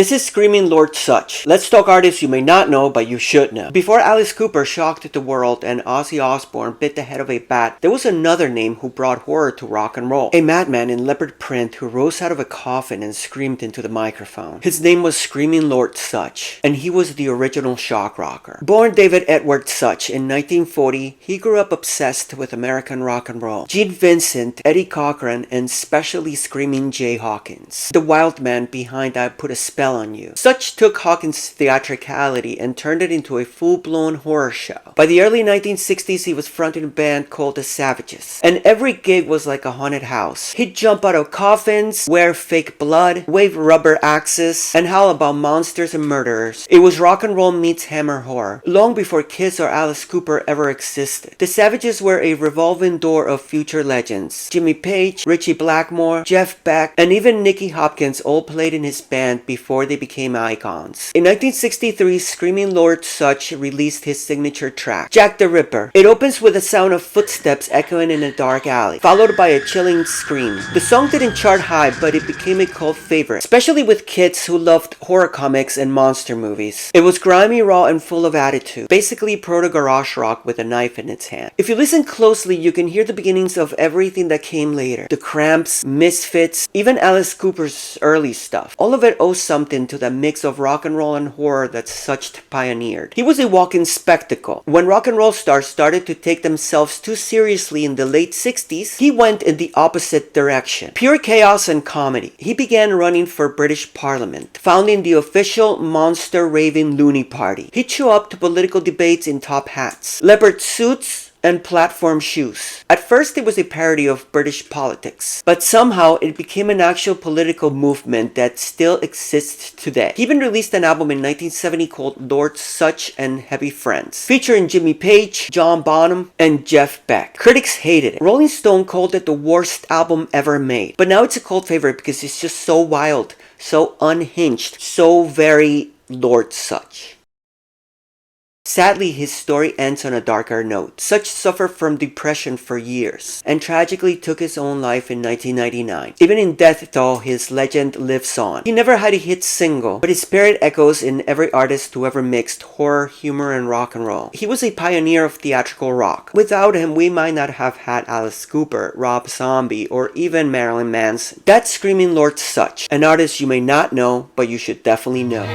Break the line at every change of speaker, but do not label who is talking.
This is Screaming Lord Sutch. Let's talk artists you may not know, but you should know. Before Alice Cooper shocked the world and Ozzy Osbourne bit the head of a bat, there was another name who brought horror to rock and roll. A madman in leopard print who rose out of a coffin and screamed into the microphone. His name was Screaming Lord Sutch, and he was the original shock rocker. Born David Edward Sutch in 1940, he grew up obsessed with American rock and roll. Gene Vincent, Eddie Cochran, and especially Screaming Jay Hawkins, the wild man behind I Put a Spell on You. Sutch took Hawkins' theatricality and turned it into a full-blown horror show. By the early 1960s, he was fronting a band called the Savages, and every gig was like a haunted house. He'd jump out of coffins, wear fake blood, wave rubber axes, and howl about monsters and murderers. It was rock and roll meets hammer horror, long before Kiss or Alice Cooper ever existed. The Savages were a revolving door of future legends. Jimmy Page, Ritchie Blackmore, Jeff Beck, and even Nicky Hopkins all played in his band before they became icons. In 1963, Screaming Lord Sutch released his signature track, Jack the Ripper. It opens with the sound of footsteps echoing in a dark alley, followed by a chilling scream. The song didn't chart high, but it became a cult favorite, especially with kids who loved horror comics and monster movies. It was grimy, raw, and full of attitude, basically proto-garage rock with a knife in its hand. If you listen closely, you can hear the beginnings of everything that came later. The Cramps, Misfits, even Alice Cooper's early stuff. All of it owes something to the mix of rock and roll and horror that Sutch pioneered. He was a walking spectacle. When rock and roll stars started to take themselves too seriously in the late 60s, he went in the opposite direction. Pure chaos and comedy. He began running for British Parliament, founding the official monster raving loony party. He'd show up to political debates in top hats, leopard suits, and platform shoes. At first it was a parody of British politics, but somehow it became an actual political movement that still exists today. He even released an album in 1970 called Lord Sutch and Heavy Friends, featuring Jimmy Page, John Bonham, and Jeff Beck. Critics hated it. Rolling Stone called it the worst album ever made, but now it's a cult favorite because it's just so wild, so unhinged, so very Lord Sutch. Sadly, his story ends on a darker note. Sutch suffered from depression for years and tragically took his own life in 1999. Even in death, though, his legend lives on. He never had a hit single, but his spirit echoes in every artist who ever mixed horror, humor, and rock and roll. He was a pioneer of theatrical rock. Without him, we might not have had Alice Cooper, Rob Zombie, or even Marilyn Manson. That's Screaming Lord Sutch, an artist you may not know, but you should definitely know.